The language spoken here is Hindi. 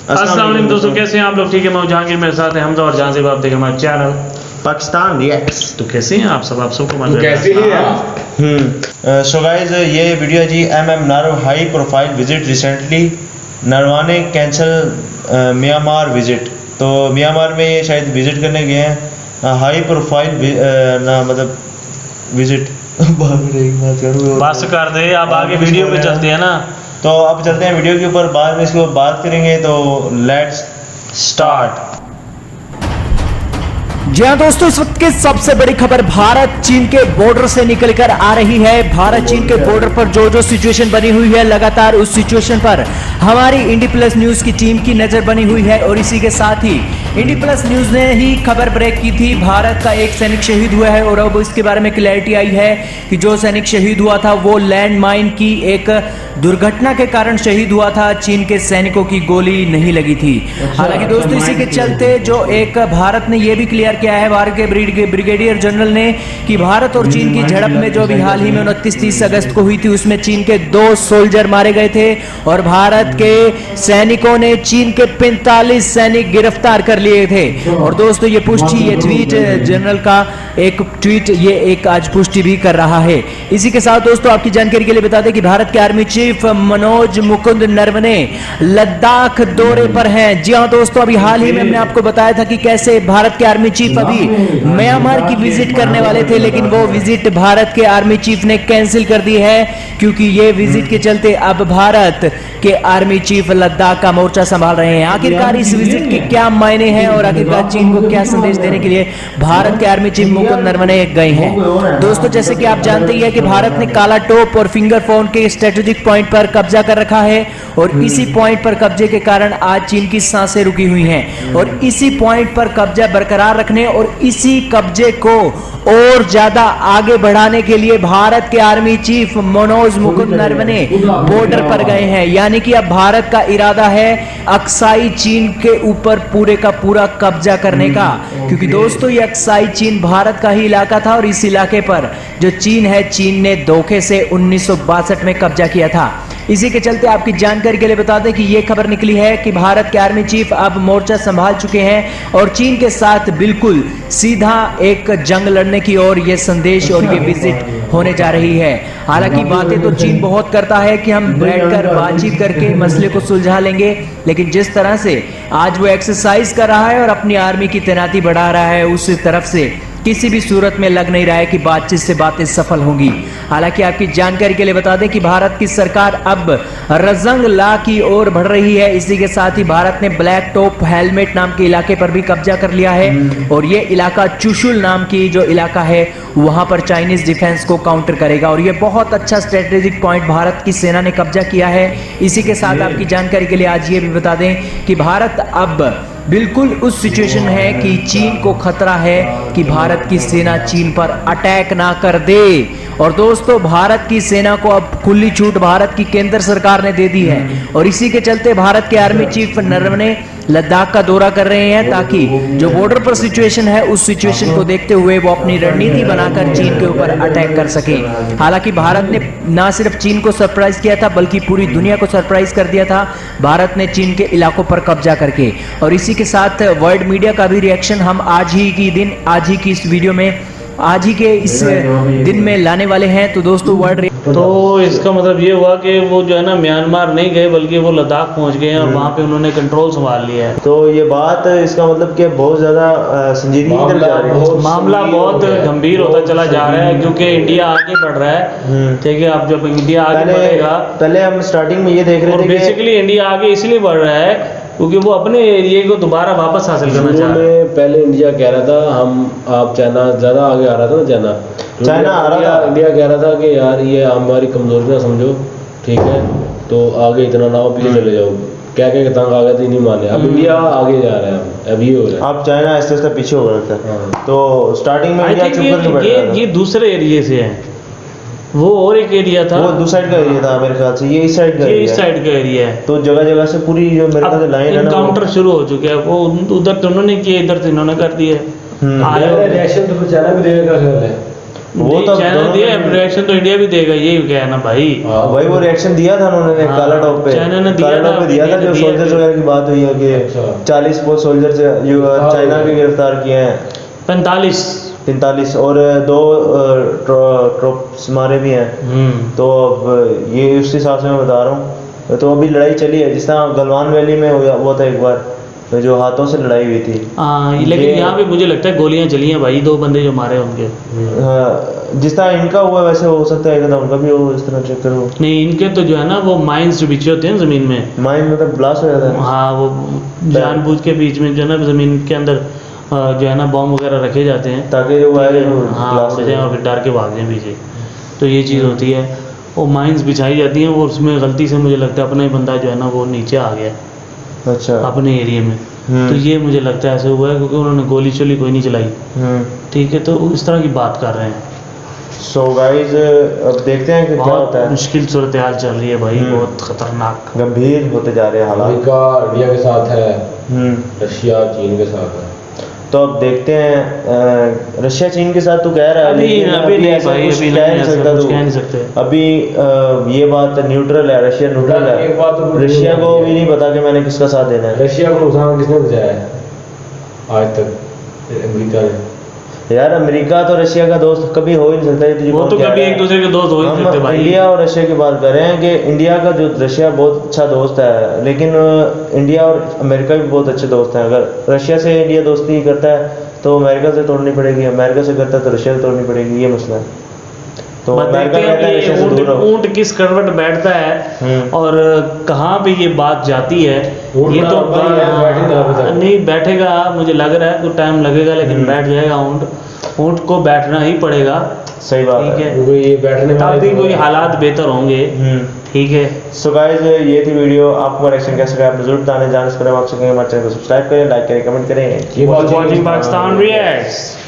अस्सलाम वालेकुम दोस्तों, कैसे हैं आप लोग? ठीक है, मैं जहांगीर, मेरे साथ है हमजा और जहां से आप देख हमारा चैनल पाकिस्तान रिएक्ट्स। तो कैसे हैं आप सब? आप सबको मजा कैसे हैं आप? सो गाइस, ये वीडियो जी MM नारो high profile visit recently Naravane cancel Myanmar visit. तो म्यांमार में ये शायद विजिट करने गए हैं, हाई प्रोफाइल ना मतलब विजिट बस कर दे, अब आगे वीडियो पे चलते हैं ना। तो अब चलते हैं वीडियो के ऊपर, बाद में इसके ऊपर बात करेंगे। तो लेट्स स्टार्ट। जी हाँ दोस्तों, इस वक्त की सबसे बड़ी खबर भारत चीन के बॉर्डर से निकलकर आ रही है। भारत चीन के बॉर्डर पर जो सिचुएशन बनी हुई है, लगातार उस सिचुएशन पर हमारी इंडी प्लस न्यूज की टीम की नजर बनी हुई है। और इसी के साथ ही इंडी प्लस न्यूज ने ही खबर ब्रेक की थी, भारत का एक सैनिक शहीद हुआ है। और अब इसके बारे में क्लैरिटी आई है कि जो सैनिक शहीद हुआ था वो लैंड माइन की एक दुर्घटना के कारण शहीद हुआ था, चीन के सैनिकों की गोली नहीं लगी थी। हालांकि दोस्तों, इसी के चलते जो एक भारत ने यह भी क्लियर किया है, भारत के ब्रिगेडियर जनरल ने, कि भारत और चीन की झड़प में जो भी हाल ही में 29-30 अगस्त को हुई थी, उसमें चीन के 2 सोल्जर मारे गए थे और भारत के सैनिकों ने चीन के 45 सैनिक गिरफ्तार कर लिए थे। और दोस्तों, ये पुष्टि, ये ट्वीट जनरल का एक ट्वीट, ये एक आज पुष्टि भी कर रहा है। इसी के साथ दोस्तों, आपकी जानकारी के लिए बता दें कि भारत के आर्मी चीफ मनोज मुकुंद नरवणे लद्दाख दौरे पर हैं। जी हां दोस्तों, अभी हाल ही में हमने आपको बताया था कि कैसे भारत के आर्मी चीफ अभी म्यांमार की विजिट करने वाले थे, लेकिन वो विजिट भारत के आर्मी चीफ ने कैंसिल कर दी है, क्योंकि ये विजिट के चलते अब भारत के आर्मी चीफ लद्दाख का मोर्चा संभाल रहे हैं। आखिरकार इस विजिट के क्या मायने हैं और आखिरकार चीन को क्या संदेश देने के लिए भारत के आर्मी चीफ मुकुंद नरवणे गए हैं? दोस्तों, जैसे कि आप जानते ही है कि भारत ने काला टोप और फिंगर फोन के स्ट्रेटेजिक पॉइंट पर कब्जा कर रखा है और इसी पॉइंट पर कब्जे के कारण आज चीन की सांसें रुकी हुई हैं। और इसी पॉइंट पर कब्जा बरकरार रखने और इसी कब्जे को और ज्यादा आगे बढ़ाने के लिए भारत के army chief Manoj Mukund Naravane border पर गए हैं। यानी कि अब भारत का इरादा है अक्साई चीन के ऊपर पूरे का पूरा कब्जा करने का, क्योंकि दोस्तों ये अक्साई चीन भारत का ही इलाका था और इस इलाके पर जो चीन है, चीन ने धोखे से 1962 में कब्जा किया था। इसी के चलते आपकी जानकारी के लिए बता दें कि यह खबर निकली है कि भारत के आर्मी चीफ अब मोर्चा संभाल चुके हैं और चीन के साथ बिल्कुल सीधा एक जंग लड़ने की ओर यह संदेश और ये विजिट होने जा रही है। हालांकि बातें तो चीन बहुत करता है कि हम बैठकर बातचीत करके मसले को सुलझा लेंगे, लेकिन जिस तरह से आज वो एक्सरसाइज कर रहा है और अपनी आर्मी की तैनाती बढ़ा रहा है, उस तरफ से किसी भी सूरत में लग नहीं रहा है कि बातचीत से बातें सफल होंगी। हालांकि आपकी जानकारी के लिए बता दें कि भारत की सरकार अब रजंग ला की ओर बढ़ रही है। इसी के साथ ही भारत ने ब्लैक टॉप हेलमेट नाम के इलाके पर भी कब्जा कर लिया है और ये इलाका चुशुल नाम की जो इलाका है, वहां पर चाइनीज डिफेंस को काउंटर करेगा और ये बहुत अच्छा स्ट्रेटेजिक पॉइंट भारत की सेना ने कब्जा किया है। इसी के साथ आपकी जानकारी के लिए आज ये भी बता दें कि भारत अब बिल्कुल उस सिचुएशन है कि चीन को खतरा है कि भारत की सेना चीन पर अटैक ना कर दे। और दोस्तों, भारत की सेना को अब खुली छूट भारत की केंद्र सरकार ने दे दी है और इसी के चलते भारत के आर्मी चीफ नरवणे लद्दाख का दौरा कर रहे हैं, ताकि जो बॉर्डर पर सिचुएशन है, उस सिचुएशन को देखते हुए वो अपनी रणनीति बनाकर चीन के ऊपर अटैक कर सके। हालांकि भारत ने ना सिर्फ चीन को सरप्राइज किया था, बल्कि पूरी दुनिया को सरप्राइज कर दिया था भारत ने चीन के इलाकों पर कब्जा करके। और इसी के साथ वर्ल्ड मीडिया का भी रिएक्शन हम आज ही की इस वीडियो में, आज ही के इस दिन में लाने वाले हैं। तो दोस्तों, तो इसका मतलब ये हुआ कि वो जो है ना म्यांमार नहीं गए, बल्कि वो लद्दाख पहुंच गए हैं और वहाँ पे उन्होंने कंट्रोल संभाल लिया है। तो ये बात, इसका मतलब कि बहुत ज्यादा संजीदगी की तरफ जा रही है, मामला बहुत गंभीर होता चला जा रहा है, क्योंकि इंडिया आगे बढ़ रहा है। ठीक है, अब जब इंडिया आगे बढ़ेगा, पहले हम स्टार्टिंग में ये देख रहे थे बेसिकली इंडिया आगे इसलिए बढ़ रहा है क्योंकि वो अपने एरिया को दोबारा वापस हासिल करना चाह रहा है। पहले इंडिया कह रहा था आप चाइना ज्यादा आगे आ रहा था ना, चाइना आ रहा था, इंडिया कह रहा था कि यार ये हमारी कमजोरी ना समझो, ठीक है, तो आगे इतना ना हो, पीछे चले जाओ, क्या क्या तंग आ गए थे, नहीं माने। अब इंडिया आगे जा रहा है, अब ये हो रहा है, अब चाइना आहिस्ते आहिस्ते पीछे हो रहा था। तो स्टार्टिंग में इंडिया चुप करके बैठ रहा था। ये दूसरे एरिया से है, वो और एक एरिया था, वो दूसरी साइड का एरिया था मेरे ख्याल से, ये इस साइड का एरिया है। तो जगह जगह से पूरी जो मेरे ख्याल से लाइन है ना, एनकाउंटर शुरू हो चुके हैं। वो उधर तो उन्होंने किए, इधर तो इन्होंने कर दिए। रिएक्शन तो चाइना भी देने का ख्याल है। वो तो चाइना दोनों दिया ने- रिएक्शन तो इंडिया भी देगा, ये क्या है ना भाई। हाँ, भाई वो रिएक्शन दिया था उन्होंने हाँ, काला टॉप पे, चाइना ने दिया काला टॉप था, पे दिया था, इंडिया जो ने दिया सोल्जर्स था। वगैरह की बात हुई है कि अच्छा। 40 सोल्जर जो चाइना के गिरफ्तार किए हैं, 45। 45 और 2 ट्रॉप्स मारे भी हैं। तो अब ये उस हिसाब से मैं बता रहा हूँ। तो अभी लड़ाई चली है, जिस तरह गलवान वैली में हुआ था एक बार, जो हाथों से लड़ाई हुई थी। हाँ, लेकिन ये- यहाँ पे मुझे लगता है गोलियां चली हैं भाई, 2 बंदे जो मारे होंगे। हाँ, जिस तरह इनका हुआ वैसे हो सकता है उनका भी हो, इस तरह चक्कर हो। नहीं, इनके तो जो है ना वो माइंस जो बिछे होते हैं ज़मीन में, माइंड मतलब ब्लास्ट हो जाता है। हाँ वो जानबूझ के बीच में जो है ना ज़मीन के अंदर जो है ना बॉम्ब वगैरह रखे जाते हैं, ताकि जो वायर हाँ ब्लास्ट उड़ हो जाए जाए। और फिर डर के भाग जाएं पीछे। तो ये चीज़ होती है, वो माइंस बिछाई जाती हैं, और उसमें गलती से मुझे लगता है अपना ही बंदा जो है ना वो नीचे आ गया अच्छा। अपने एरिया में। हम्म। तो ये मुझे लगता है ऐसे हुआ है, क्योंकि उन्होंने गोली चोली कोई नहीं चलाई। ठीक है, तो इस तरह की बात कर रहे हैं। सो गाइस अब देखते हैं कि क्या बहुत होता है। मुश्किल सूरत हाल चल रही है भाई, हम्म। बहुत खतरनाक। गंभीर होते जा रहे हैं हालात। अमेरिका इंडिया के साथ है, हम्म। रशिया चीन के साथ है। तो अब देखते हैं रशिया चीन के साथ तो कह रहा है, अभी लेकिन अभी नहीं ऐसा भाई, कुछ अभी कह नहीं नहीं ऐसा सकता कुछ तू। कह नहीं सकते। अभी ये बात न्यूट्रल है, रशिया न्यूट्रल एक बात तो है। मुझे रशिया को नहीं भी नहीं पता कि मैंने किसका साथ देना है। रशिया को नुकसान किसने पहुंचाया है आज तक? अमेरिका ने। यार अमेरिका तो रशिया का दोस्त कभी हो ही नहीं सकता, ये तुझे वो कौन तो कह कभी रहा है? एक दूसरे के दोस्त हो ही नहीं सकते हम भाई। इंडिया और रशिया की बात कर रहे हैं कि इंडिया का जो रशिया बहुत अच्छा दोस्त है, लेकिन इंडिया और अमेरिका भी बहुत अच्छे दोस्त हैं। अगर रशिया से इंडिया दोस्ती करता है तो अमेरिका से तोड़नी पड़ेगी, अमेरिका से करता है तो रशिया से तोड़नी पड़ेगी, ये मसला है। तो बस अमेरिका देखते हैं कहता है कि रशिया से ऊंट दूर रहो। ऊंट किस करवट बैठता है हम्म। और कहाँ पे ये बात जाती है। ऊंट ये तो बड़ा लंबा ही है, बैठ ही नहीं रहा अभी तक। नहीं बैठेगा, मुझे लग रहा है कुछ टाइम लगेगा, लेकिन बैठ जाएगा ऊंट। ऊंट को बैठना ही पड़ेगा, सही बात ठीक है। है। क्योंकि ये बैठने तब वाले भी तो कोई हालात बेहतर होंगे, ठीक है। सो गाइस ये थी वीडियो, आपको रिएक्शन कैसा लगा आप जरूर बताने, जान से पहले आप हमारे चैनल को सब्सक्राइब करें, लाइक करें, कमेंट करें। Keep watching Watching Pakistan Reacts।